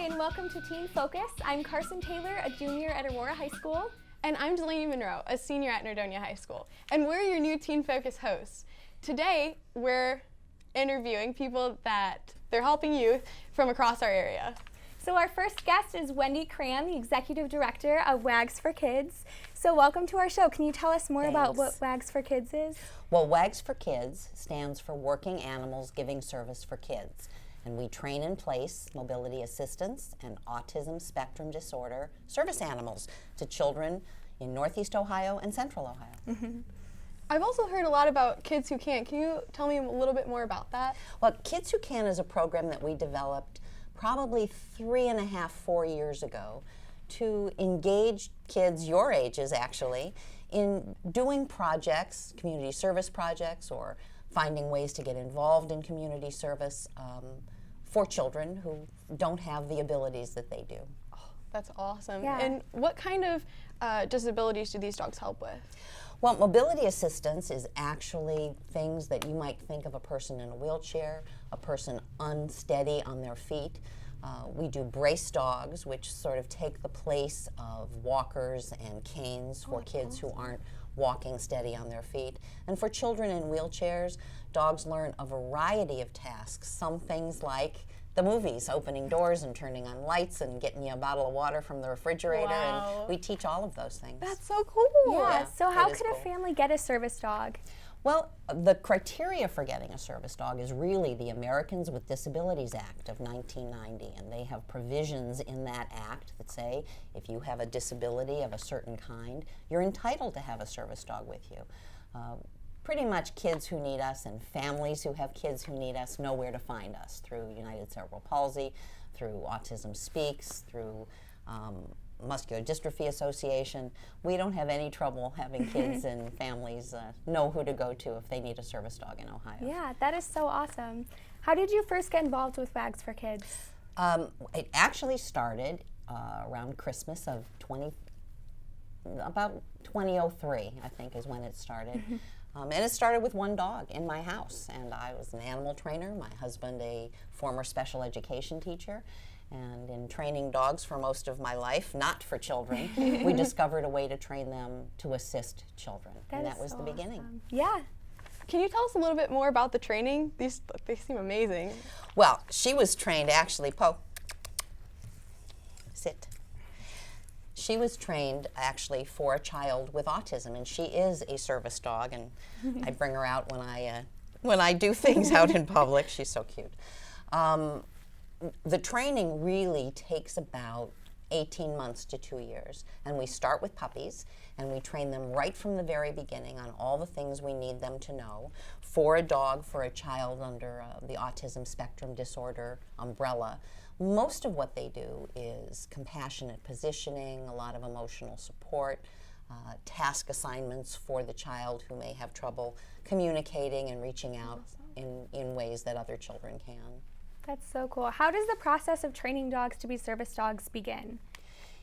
and welcome to Teen Focus. I'm Carson Taylor, a junior at Aurora High School. And I'm Delaney Monroe, a senior at Nordonia High School. And we're your new Teen Focus hosts. Today, we're interviewing people that they're helping youth from across our area. So our first guest is Wendy Crann, the Executive Director of W.A.G.S for Kids. So welcome to our show. Can you tell us more about what W.A.G.S for Kids is? Well, W.A.G.S for Kids stands for Working Animals Giving Service for Kids. And we train and place mobility assistance and autism spectrum disorder service animals to children in Northeast Ohio and Central Ohio. Mm-hmm. I've also heard a lot about Kids Who Can. Can you tell me a little bit more about that? Well, Kids Who Can is a program that we developed probably 3.5, 4 years ago to engage kids your ages actually in doing projects, community service projects, or finding ways to get involved in community service for children who don't have the abilities that they do. Oh, that's awesome. Yeah. And what kind of disabilities do these dogs help with? Well, mobility assistance is actually things that you might think of a person in a wheelchair, a person unsteady on their feet. We do brace dogs, which sort of take the place of walkers and canes for kids who aren't walking steady on their feet. And for children in wheelchairs, dogs learn a variety of tasks. Some things like the movies, opening doors and turning on lights and getting you a bottle of water from the refrigerator. Wow. And we teach all of those things. That's so cool. Yeah. So how could cool. a family get a service dog? Well, the criteria for getting a service dog is really the Americans with Disabilities Act of 1990, and they have provisions in that act that say if you have a disability of a certain kind, you're entitled to have a service dog with you. Pretty much kids who need us and families who have kids who need us know where to find us through United Cerebral Palsy, through Autism Speaks, through Muscular Dystrophy Association. We don't have any trouble having kids and families know who to go to if they need a service dog in Ohio. Yeah, that is so awesome. How did you first get involved with W.A.G.S for Kids? It actually started around Christmas of about 2003, I think is when it started. And it started with one dog in my house, and I was an animal trainer, my husband a former special education teacher. And in training dogs for most of my life, not for children, we discovered a way to train them to assist children. And that was the beginning. Awesome. Yeah. Can you tell us a little bit more about the training? They seem amazing. Well, she was trained actually, sit. She was trained actually for a child with autism, and she is a service dog, and I bring her out when I do things out in public. She's so cute. The training really takes about 18 months to 2 years, and we start with puppies, and we train them right from the very beginning on all the things we need them to know for a dog, for a child under the autism spectrum disorder umbrella. Most of what they do is compassionate positioning, a lot of emotional support, task assignments for the child who may have trouble communicating and reaching out in ways that other children can. That's so cool. How does the process of training dogs to be service dogs begin?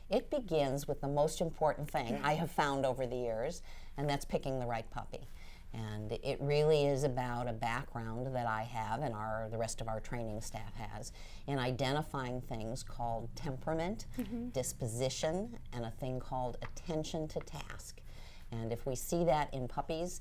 It begins with the most important thing I have found over the years, and that's picking the right puppy. And it really is about a background that I have and the rest of our training staff has in identifying things called temperament, disposition, and a thing called attention to task. And if we see that in puppies,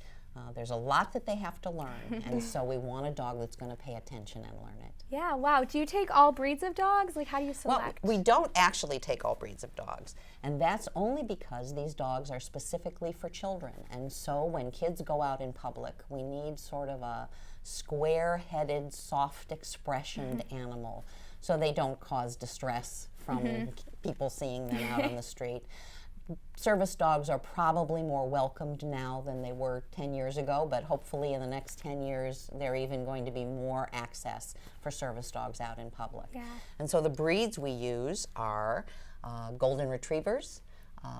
there's a lot that they have to learn, and so we want a dog that's going to pay attention and learn it. Yeah, wow. Do you take all breeds of dogs? Like, how do you select? Well, we don't actually take all breeds of dogs, and that's only because these dogs are specifically for children. And so when kids go out in public, we need sort of a square-headed, soft-expressioned animal so they don't cause distress from people seeing them out on the street. Service dogs are probably more welcomed now than they were 10 years ago, but hopefully in the next 10 years there even going to be more access for service dogs out in public. Yeah. And so the breeds we use are golden retrievers,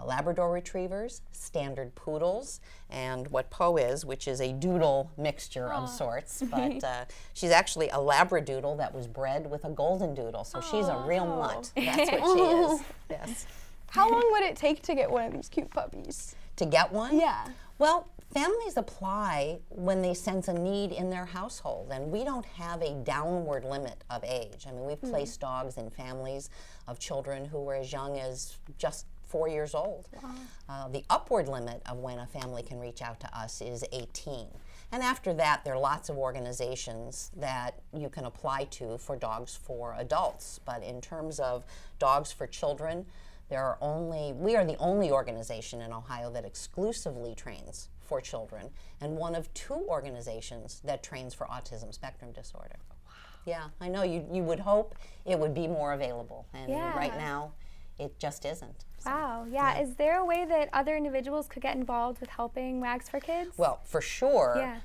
Labrador retrievers, standard poodles, and what Poe is, which is a doodle mixture of sorts. But she's actually a Labradoodle that was bred with a golden doodle, so she's a real mutt. That's what she is. Yes. How long would it take to get one of these cute puppies? To get one? Yeah. Well, Families apply when they sense a need in their household, and we don't have a downward limit of age. I mean, we've placed dogs in families of children who were as young as just 4 years old. Wow. The upward limit of when a family can reach out to us is 18. And after that, there are lots of organizations that you can apply to for dogs for adults. But in terms of dogs for children, we are the only organization in Ohio that exclusively trains for children, and one of 2 organizations that trains for autism spectrum disorder. Wow. Yeah, I know you would hope it would be more available, and right now it just isn't. So, wow, yeah. Is there a way that other individuals could get involved with helping WAGS for Kids? Well, for sure,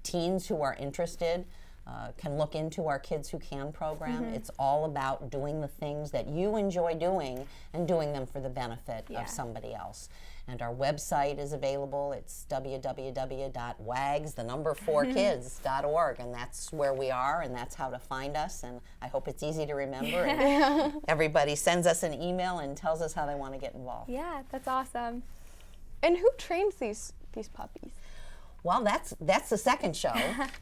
teens who are interested can look into our Kids Who Can program. It's all about doing the things that you enjoy doing and doing them for the benefit of somebody else. And our website is available. It's www.wags4kids.org, and that's where we are, and that's how to find us. And I hope it's easy to remember. And everybody sends us an email and tells us how they want to get involved. Yeah, that's awesome. And who trains these puppies? Well, that's the second show,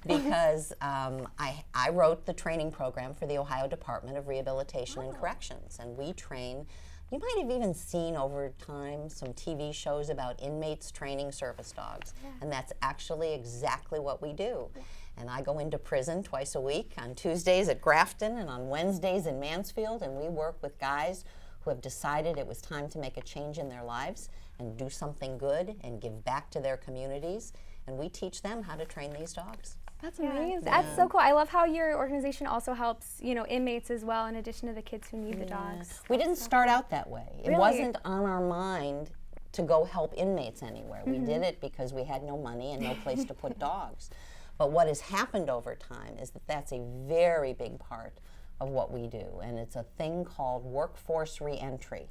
because I wrote the training program for the Ohio Department of Rehabilitation and Corrections, and we train. You might have even seen over time some TV shows about inmates training service dogs, and that's actually exactly what we do. And I go into prison twice a week, on Tuesdays at Grafton and on Wednesdays in Mansfield, and we work with guys who have decided it was time to make a change in their lives and do something good and give back to their communities, and we teach them how to train these dogs. That's amazing. That's so cool. I love how your organization also helps, inmates as well, in addition to the kids who need the dogs. We didn't start out that way. Really? It wasn't on our mind to go help inmates anywhere. We did it because we had no money and no place to put dogs. But what has happened over time is that that's a very big part of what we do, and it's a thing called workforce reentry,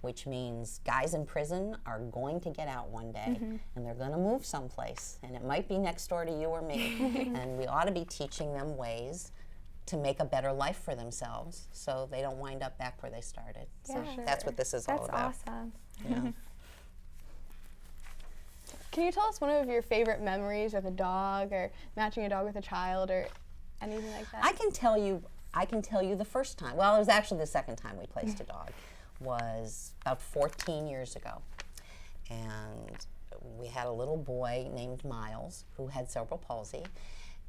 which means guys in prison are going to get out one day and they're going to move someplace, and it might be next door to you or me, and we ought to be teaching them ways to make a better life for themselves so they don't wind up back where they started. So that's what this is all about. That's awesome. Yeah. Can you tell us one of your favorite memories with a dog, or matching a dog with a child, or anything like that? I can tell you the first time. Well, it was actually the second time we placed a dog. Was about 14 years ago, and we had a little boy named Miles who had cerebral palsy,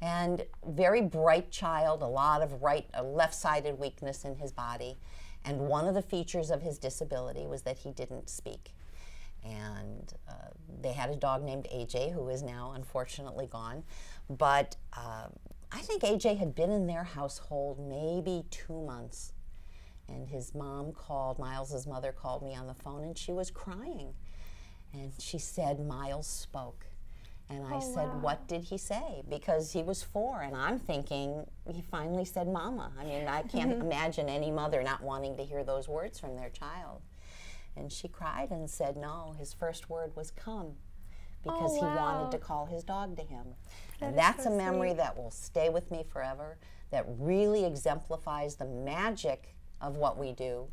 and very bright child, a lot of left-sided weakness in his body, and one of the features of his disability was that he didn't speak. And they had a dog named AJ, who is now unfortunately gone, but I think AJ had been in their household maybe 2 months. And his mom called, Miles's mother called me on the phone, and she was crying. And she said, Miles spoke. And I said, what did he say? Because he was 4, and I'm thinking, he finally said mama. I mean, I can't imagine any mother not wanting to hear those words from their child. And she cried and said, no, his first word was come, because he wanted to call his dog to him. And that's a memory that will stay with me forever, that really exemplifies the magic of what we do,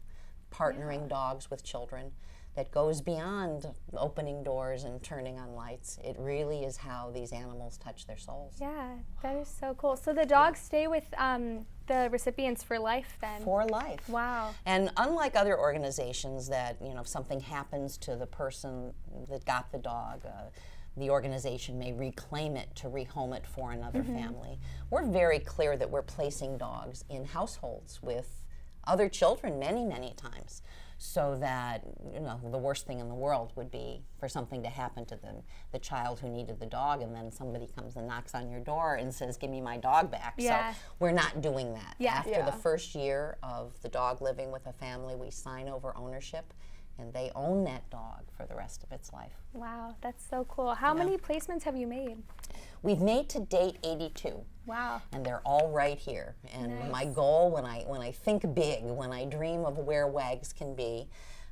partnering dogs with children, that goes beyond opening doors and turning on lights. It really is how these animals touch their souls. Yeah, that is so cool. So the dogs stay with the recipients for life then? For life. Wow. And unlike other organizations that, if something happens to the person that got the dog, the organization may reclaim it to rehome it for another family. We're very clear that we're placing dogs in households with other children many, many times, so that the worst thing in the world would be for something to happen to the child who needed the dog, and then somebody comes and knocks on your door and says, give me my dog back. Yeah. So we're not doing that. Yeah. After the first year of the dog living with a family, we sign over ownership, and they own that dog for the rest of its life. Wow, that's so cool. How many placements have you made? We've made to date 82. Wow. And they're all right here. And my goal, when I think big, when I dream of where WAGS can be,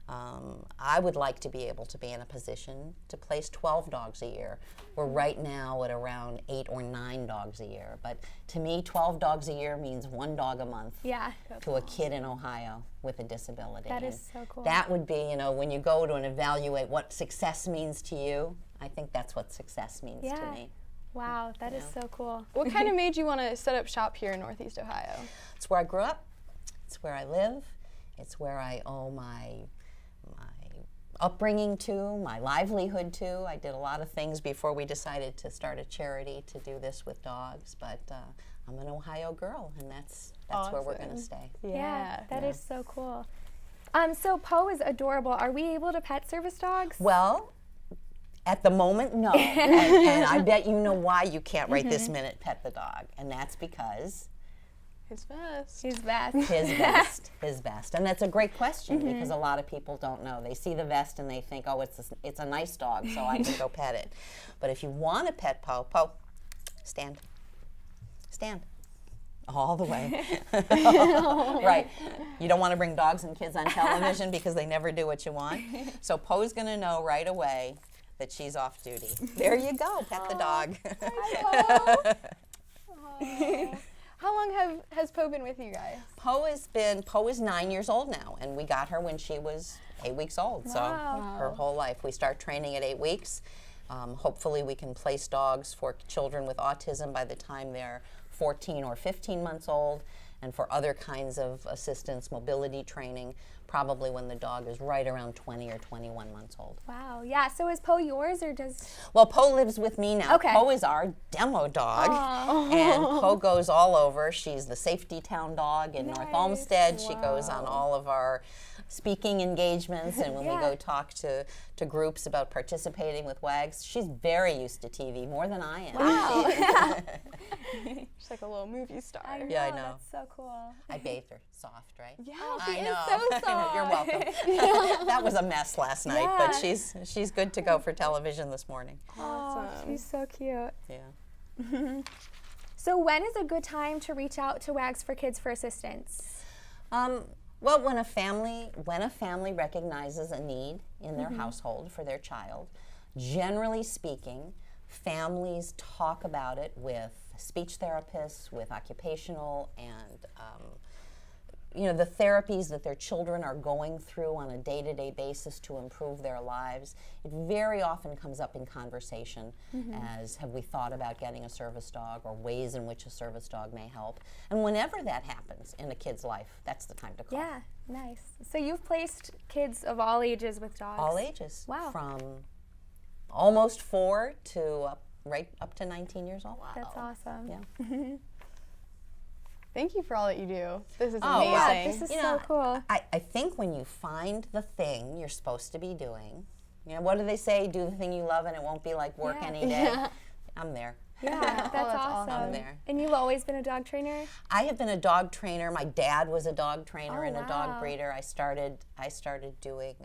I would like to be able to be in a position to place 12 dogs a year. We're right now at around 8 or 9 dogs a year. But to me, 12 dogs a year means 1 dog a month to a kid in Ohio with a disability. That is so cool. That would be, when you go to and evaluate what success means to you, I think that's what success means to me. Wow, that is so cool. What kind of made you want to set up shop here in Northeast Ohio? It's where I grew up. It's where I live. It's where I owe my upbringing to, my livelihood to. I did a lot of things before we decided to start a charity to do this with dogs, but I'm an Ohio girl, and that's awesome. Where we're going to stay. Yeah, that is so cool. So Poe is adorable. Are we able to pet service dogs? Well, at the moment, no. and I bet you know why you can't right this minute pet the dog, and that's because his vest. His vest. His vest. His vest. And that's a great question because a lot of people don't know. They see the vest and they think, oh, it's a nice dog, so I can go pet it. But if you want to pet Poe, stand. Stand. All the way. Right. You don't want to bring dogs and kids on television because they never do what you want. So Poe's going to know right away that she's off duty. There you go. Pet the dog. Hi, Poe. How long has Poe been with you guys? Poe is 9 years old now, and we got her when she was 8 weeks old. So her whole life. We start training at 8 weeks. Hopefully we can place dogs for children with autism by the time they're 14 or 15 months old, and for other kinds of assistance, mobility training, probably when the dog is right around 20 or 21 months old. Wow, yeah. So is Poe yours or does... Well, Poe lives with me now. Okay. Poe is our demo dog, and Poe goes all over. She's the safety town dog in North Olmsted. She goes on all of our speaking engagements, and when we go talk to groups about participating with WAGS, she's very used to TV, more than I am. Wow. She's like a little movie star. I know, Yeah, I know. That's so cool. I bathed her. Soft, right? Yeah, I she know. is so soft. You're welcome. That was a mess last night, but she's good to go for television this morning. Oh, she's so cute. Yeah. So when is a good time to reach out to WAGS for Kids for assistance? Well, when a family recognizes a need in their household for their child, generally speaking, families talk about it with speech therapists, with occupational, and the therapies that their children are going through on a day-to-day basis to improve their lives. It very often comes up in conversation as, have we thought about getting a service dog, or ways in which a service dog may help. And whenever that happens in a kid's life, that's the time to call. Yeah, nice. So you've placed kids of all ages with dogs? All ages. Wow. From almost 4 to right up to 19 years old. Wow. That's awesome. Yeah. Thank you for all that you do. This is Oh, amazing. Yeah, this is so cool. I think when you find the thing you're supposed to be doing, what do they say? Do the thing you love and it won't be like work any day. I'm there. Yeah, that's awesome. I'm there. And you've always been a dog trainer? I have been a dog trainer. My dad was a dog trainer and a wow. dog breeder. I started doing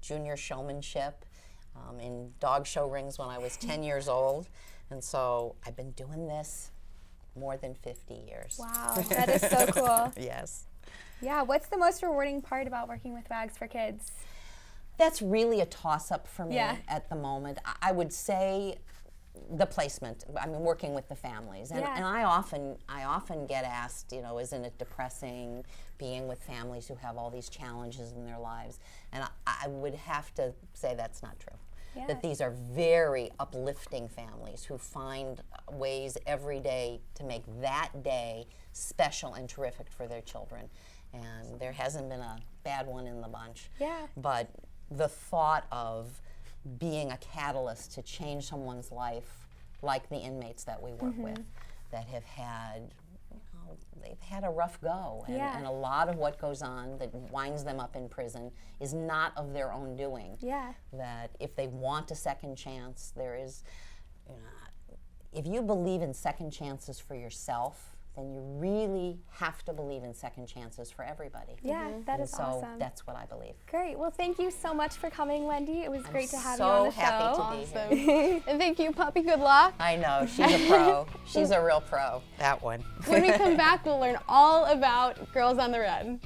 junior showmanship in dog show rings when I was 10 years old. And so I've been doing this more than 50 years. Wow, that is so cool. Yes. Yeah, what's the most rewarding part about working with WAGS for Kids? That's really a toss-up for me Yeah. at the moment. I would say the placement. I mean, working with the families, and, Yeah. and I often get asked, isn't it depressing being with families who have all these challenges in their lives? And I would have to say that's not true. Yeah. That these are very uplifting families who find ways every day to make that day special and terrific for their children. And there hasn't been a bad one in the bunch. Yeah. But the thought of being a catalyst to change someone's life, like the inmates that we work with, that have had, they've had a rough go, and a lot of what goes on that winds them up in prison is not of their own doing. Yeah. That if they want a second chance, there is, if you believe in second chances for yourself, then you really have to believe in second chances for everybody. Yeah, that is so awesome. That's what I believe. Great. Well, thank you so much for coming, Wendy. It was great to have you on the show. So happy to be here. And thank you, Puppy. Good luck. I know, she's a pro. She's a real pro, that one. When we come back, we'll learn all about Girls on the Run.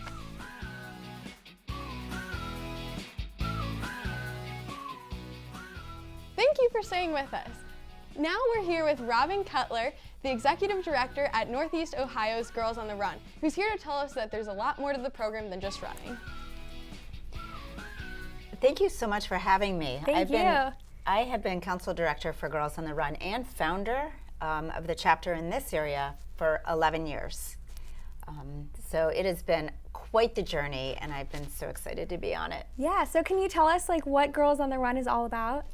Thank you for staying with us. Now we're here with Robyn Cutler, the Executive Director at Northeast Ohio's Girls on the Run, who's here to tell us that there's a lot more to the program than just running. Thank you so much for having me. Thank you. I have been Council Director for Girls on the Run and founder of the chapter in this area for 11 years. So it has been quite the journey, and I've been so excited to be on it. Yeah, so can you tell us what Girls on the Run is all about?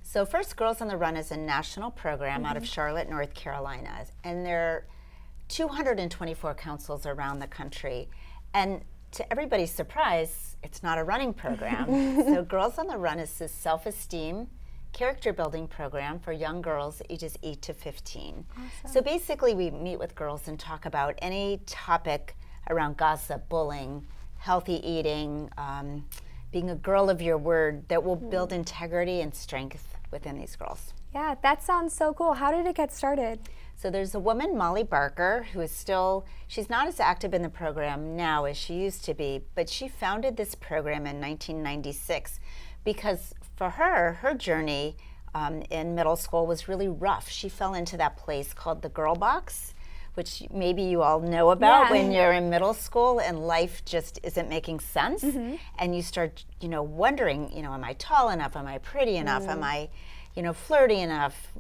So first, Girls on the Run is a national program out of Charlotte, North Carolina, and there are 224 councils around the country. And to everybody's surprise, it's not a running program. So Girls on the Run is this self-esteem, character building program for young girls ages 8 to 15. Awesome. So basically we meet with girls and talk about any topic around gossip, bullying, healthy eating, being a girl of your word that will build integrity and strength within these girls. Yeah, that sounds so cool. How did it get started? So there's a woman, Molly Barker, who is she's not as active in the program now as she used to be, but she founded this program in 1996 because for her journey in middle school was really rough. She fell into that place called the girl box, which maybe you all know about when you're in middle school and life just isn't making sense. And you start, wondering, am I tall enough? Am I pretty enough? Am I, flirty enough?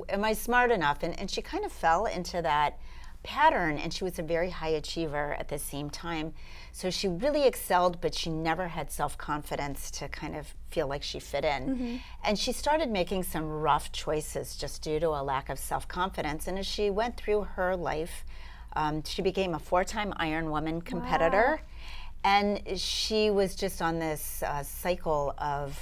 Am I smart enough? And she kind of fell into that pattern, and she was a very high achiever at the same time. So she really excelled, but she never had self-confidence to kind of feel like she fit in. And she started making some rough choices just due to a lack of self-confidence. And as she went through her life, she became a 4-time Ironwoman competitor. Wow. And she was just on this cycle of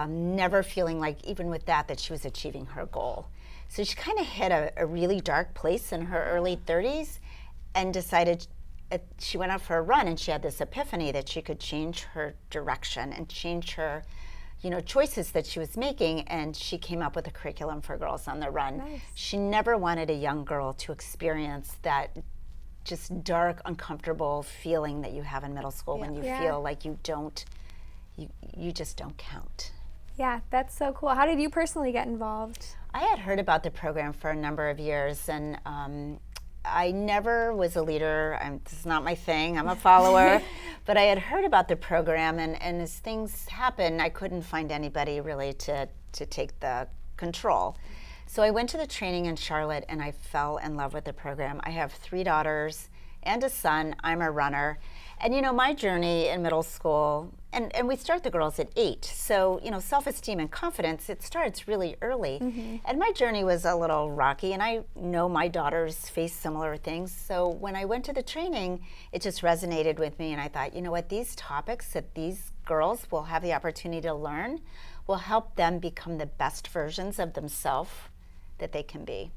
never feeling like, even with that she was achieving her goal. So she kind of hit a really dark place in her early 30s and decided, she went out for a run and she had this epiphany that she could change her direction and change her, choices that she was making, and she came up with a curriculum for Girls on the Run. Nice. She never wanted a young girl to experience that just dark, uncomfortable feeling that you have in middle school when you feel like you just don't count. Yeah, that's so cool. How did you personally get involved? I had heard about the program for a number of years, and I never was a leader. This is not my thing. I'm a follower. But I had heard about the program, and as things happened, I couldn't find anybody really to take the control. So I went to the training in Charlotte, and I fell in love with the program. I have 3 daughters and a son. I'm a runner. And my journey in middle school, and we start the girls at 8. So, self-esteem and confidence, it starts really early. And my journey was a little rocky, and I know my daughters face similar things. So when I went to the training, it just resonated with me, and I thought, what, these topics that these girls will have the opportunity to learn will help them become the best versions of themselves that they can be.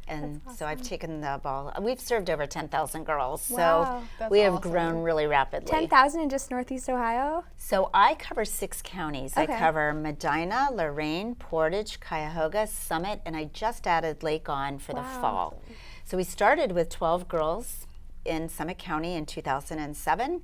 And so I've taken the ball. We've served over 10,000 girls, Wow. so we have grown really rapidly. 10,000 in just Northeast Ohio? So I cover 6 counties. Okay. I cover Medina, Lorain, Portage, Cuyahoga, Summit, and I just added Lake on for the fall. So we started with 12 girls in Summit County in 2007,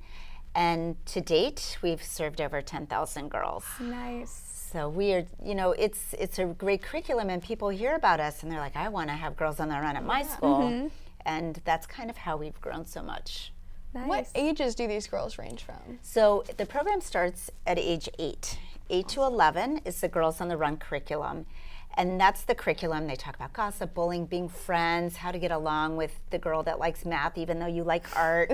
and to date, we've served over 10,000 girls. Nice. So we are, it's a great curriculum, and people hear about us and they're like, I want to have Girls on the Run at my school. And that's kind of how we've grown so much. Nice. What ages do these girls range from? So the program starts at age 8. 8 to 11 is the Girls on the Run curriculum. And that's the curriculum. They talk about gossip, bullying, being friends, how to get along with the girl that likes math even though you like art.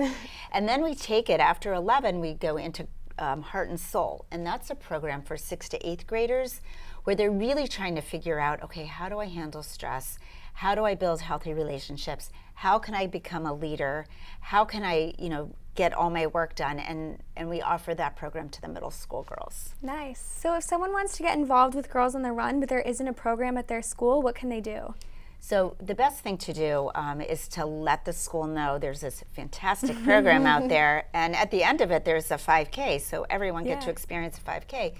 And then we take it, after 11, we go into Heart and Soul, and that's a program for 6th to 8th graders where they're really trying to figure out, okay, how do I handle stress? How do I build healthy relationships? How can I become a leader? How can I, get all my work done? And we offer that program to the middle school girls. Nice. So if someone wants to get involved with Girls on the Run, but there isn't a program at their school, what can they do? So the best thing to do is to let the school know there's this fantastic program out there, and at the end of it there's a 5K, so everyone get to experience a 5K.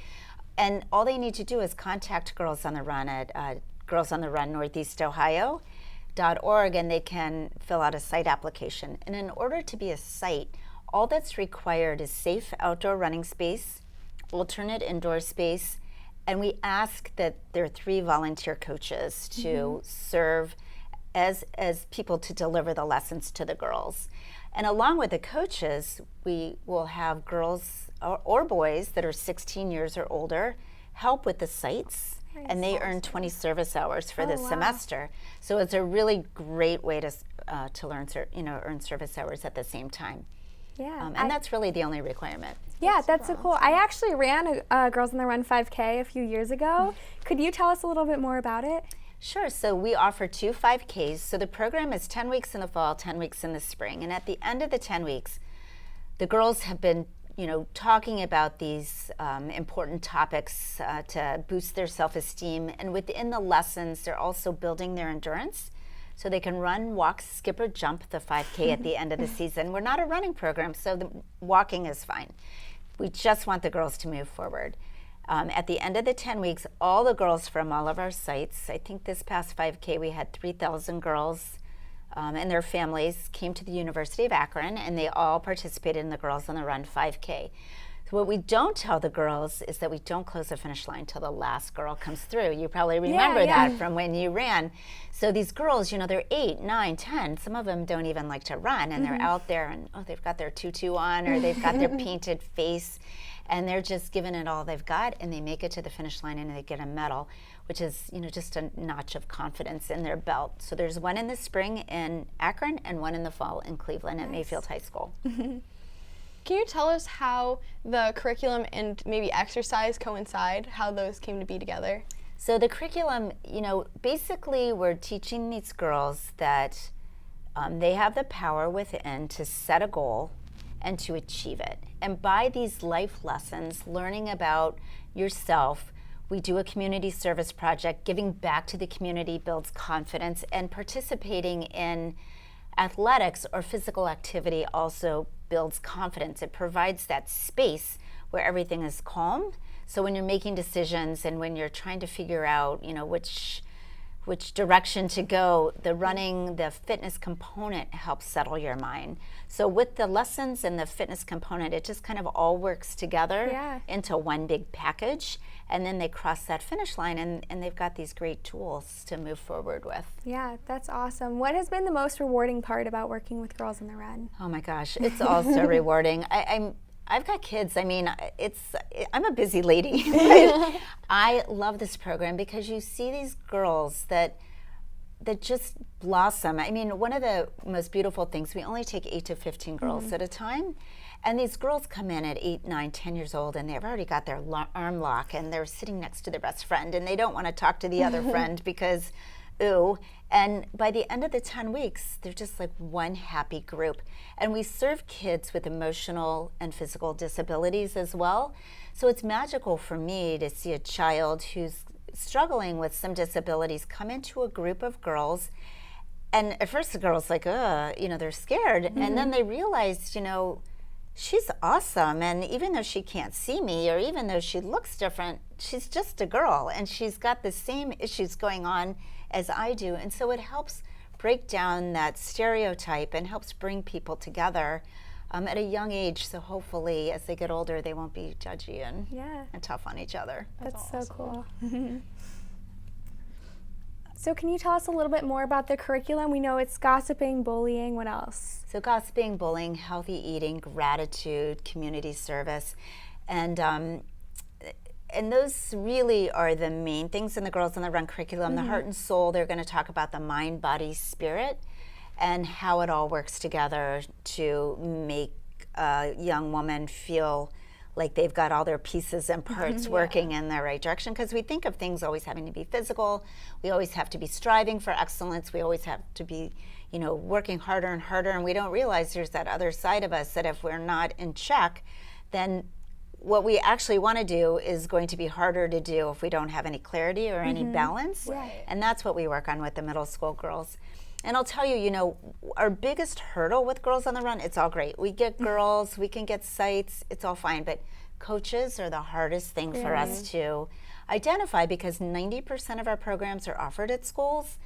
And all they need to do is contact Girls on the Run at Girls on the Run Northeast Ohio.org, and they can fill out a site application. And in order to be a site, all that's required is safe outdoor running space, alternate indoor space, And we ask that there are 3 volunteer coaches to serve as people to deliver the lessons to the girls. And along with the coaches, we will have girls or boys that are 16 years or older help with the sites, and they earn 20 service hours for this semester. So it's a really great way to learn, earn service hours at the same time. Yeah. And that's really the only requirement. Yeah, that's so cool. I actually ran a Girls on the Run 5K a few years ago. Could you tell us a little bit more about it? Sure. So we offer 2 5Ks. So the program is 10 weeks in the fall, 10 weeks in the spring. And at the end of the 10 weeks, the girls have been talking about these important topics to boost their self-esteem. And within the lessons, they're also building their endurance so they can run, walk, skip, or jump the 5K at the end of the season. We're not a running program, so the walking is fine. We just want the girls to move forward. At the end of the 10 weeks, all the girls from all of our sites, I think this past 5K we had 3,000 girls and their families came to the University of Akron, and they all participated in the Girls on the Run 5K. So what we don't tell the girls is that we don't close the finish line till the last girl comes through. You probably remember that from when you ran. So these girls, they're 8, 9, 10. Some of them don't even like to run, and they're out there, and they've got their tutu on, or they've got their painted face, and they're just giving it all they've got, and they make it to the finish line, and they get a medal, which is just a notch of confidence in their belt. So there's one in the spring in Akron and one in the fall in Cleveland at Mayfield High School. Can you tell us how the curriculum and maybe exercise coincide, how those came to be together? So the curriculum, basically we're teaching these girls that they have the power within to set a goal and to achieve it. And by these life lessons, learning about yourself, we do a community service project. Giving back to the community builds confidence, and participating in athletics or physical activity also builds confidence. It provides that space where everything is calm. So when you're making decisions and when you're trying to figure out, which direction to go, the running, the fitness component helps settle your mind. So with the lessons and the fitness component, it just kind of all works together into one big package. And then they cross that finish line, and they've got these great tools to move forward with. Yeah, that's awesome. What has been the most rewarding part about working with Girls on the Run? Oh my gosh, it's all so rewarding. I've got kids. I mean, I'm a busy lady. I love this program because you see these girls that just blossom. I mean, one of the most beautiful things, we only take 8 to 15 girls at a time. And these girls come in at 8, 9, 10 years old, and they've already got their arm lock, and they're sitting next to their best friend, and they don't want to talk to the other friend because, ooh. And by the end of the 10 weeks, they're just like one happy group. And we serve kids with emotional and physical disabilities as well. So it's magical for me to see a child who's struggling with some disabilities come into a group of girls. And at first the girl's like, they're scared. And then they realize, she's awesome, and even though she can't see me, or even though she looks different, she's just a girl, and she's got the same issues going on as I do. And so it helps break down that stereotype and helps bring people together at a young age, so hopefully as they get older they won't be judgy and tough on each other. That's awesome. So cool. So can you tell us a little bit more about the curriculum? We know it's gossiping, bullying, what else? So gossiping, bullying, healthy eating, gratitude, community service, and those really are the main things in the Girls on the Run curriculum. The heart and soul, they're going to talk about the mind, body, spirit, and how it all works together to make a young woman feel like they've got all their pieces and parts working in the right direction. Because we think of things always having to be physical. We always have to be striving for excellence. We always have to be, working harder and harder. And we don't realize there's that other side of us that if we're not in check, then what we actually want to do is going to be harder to do if we don't have any clarity or any balance. Right. And that's what we work on with the middle school girls. And I'll tell you, our biggest hurdle with Girls on the Run, it's all great. We get girls, we can get sites, it's all fine. But coaches are the hardest thing for us to identify because 90% of our programs are offered at schools.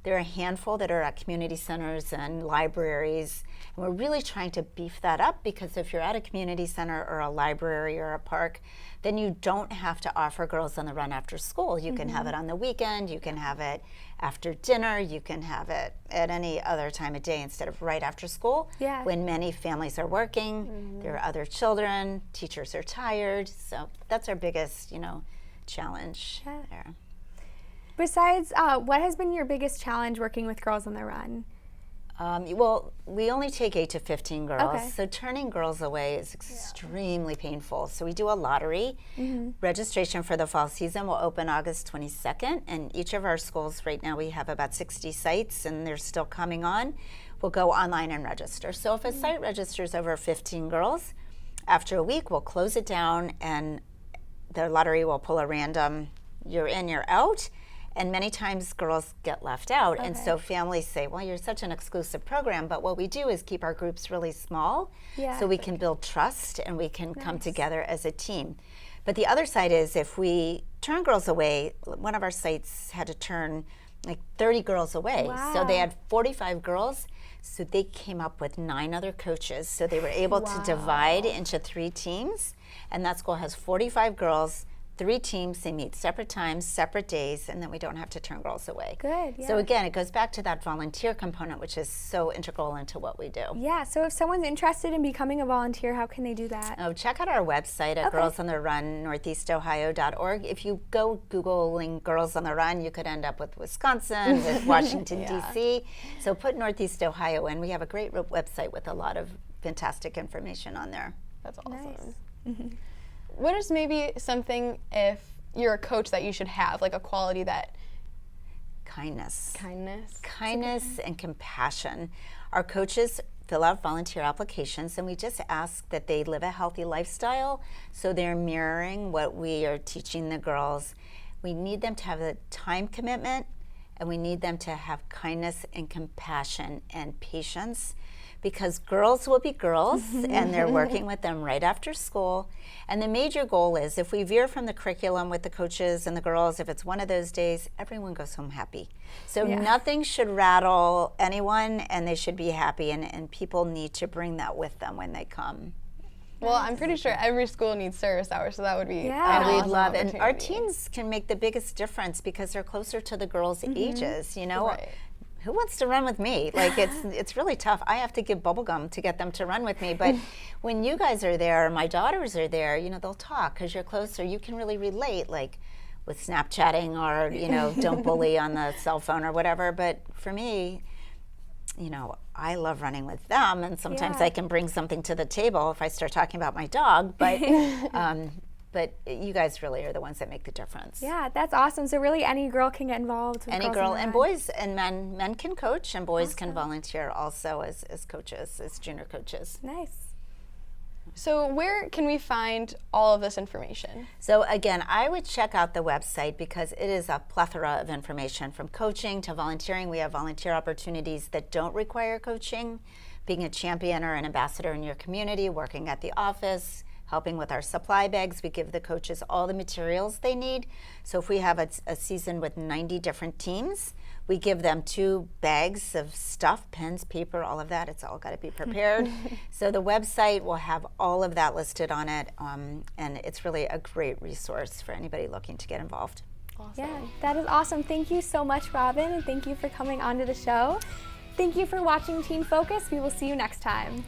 There are a handful that are at community centers and libraries. And we're really trying to beef that up, because if you're at a community center or a library or a park, then you don't have to offer Girls on the Run after school. You can have it on the weekend, you can have it after dinner, you can have it at any other time of day instead of right after school, when many families are working, there are other children, teachers are tired. So that's our biggest, challenge there. Besides, what has been your biggest challenge working with Girls on the Run? Well, we only take 8 to 15 girls, Okay. so turning girls away is extremely painful. So we do a lottery. Registration for the fall season will open August 22nd, and each of our schools right now, we have about 60 sites, and they're still coming on. We'll go online and register. So if a site registers over 15 girls, after a week, we'll close it down, and the lottery will pull a random, you're in, you're out. And many times girls get left out. And so families say, well, you're such an exclusive program. But what we do is keep our groups really small so we can build trust and we can come together as a team. But the other side is, if we turn girls away, one of our sites had to turn like 30 girls away. So they had 45 girls. So they came up with 9 other coaches. So they were able to divide into 3 teams. And that school has 45 girls, 3 teams. They meet separate times, separate days, and then we don't have to turn girls away. Good, So again, it goes back to that volunteer component, which is so integral into what we do. Yeah, so if someone's interested in becoming a volunteer, how can they do that? Oh, check out our website at Girls on the Run, northeastohio.org. If you go Googling Girls on the Run, you could end up with Wisconsin, with Washington, D.C. So put Northeast Ohio in. We have a great website with a lot of fantastic information on there. That's awesome. What is maybe something, if you're a coach, that you should have, like a quality that... Kindness. Kindness And compassion. Our coaches fill out volunteer applications, and we just ask that they live a healthy lifestyle, so they're mirroring what we are teaching the girls. We need them to have a time commitment, and we need them to have kindness and compassion and patience, because girls will be girls and they're working with them right after school. And the major goal is, if we veer from the curriculum with the coaches and the girls, if it's one of those days, everyone goes home happy. So nothing should rattle anyone, and they should be happy, and people need to bring that with them when they come. Well, I'm pretty sure every school needs service hours, so that would be an we'd awesome love it. And our opportunity. teens can make the biggest difference because they're closer to the girls' ages, Who wants to run with me? Like, it's really tough. I have to give bubble gum to get them to run with me. But when you guys are there, my daughters are there, they'll talk because you're closer. You can really relate, like with Snapchatting or, don't bully on the cell phone or whatever. But for me, I love running with them. And sometimes I can bring something to the table if I start talking about my dog. But but you guys really are the ones that make the difference. Yeah, that's awesome. So really any girl can get involved with Any Girls girl, on the and Run. boys and men can coach, and boys can volunteer also as coaches, as junior coaches. Nice. So where can we find all of this information? So again, I would check out the website because it is a plethora of information, from coaching to volunteering. We have volunteer opportunities that don't require coaching, being a champion or an ambassador in your community, working at the office, helping with our supply bags. We give the coaches all the materials they need. So if we have a season with 90 different teams, we give them 2 bags of stuff, pens, paper, all of that. It's all got to be prepared. So the website will have all of that listed on it, and it's really a great resource for anybody looking to get involved. Awesome. Yeah, that is awesome. Thank you so much, Robyn, and thank you for coming onto the show. Thank you for watching Teen Focus. We will see you next time.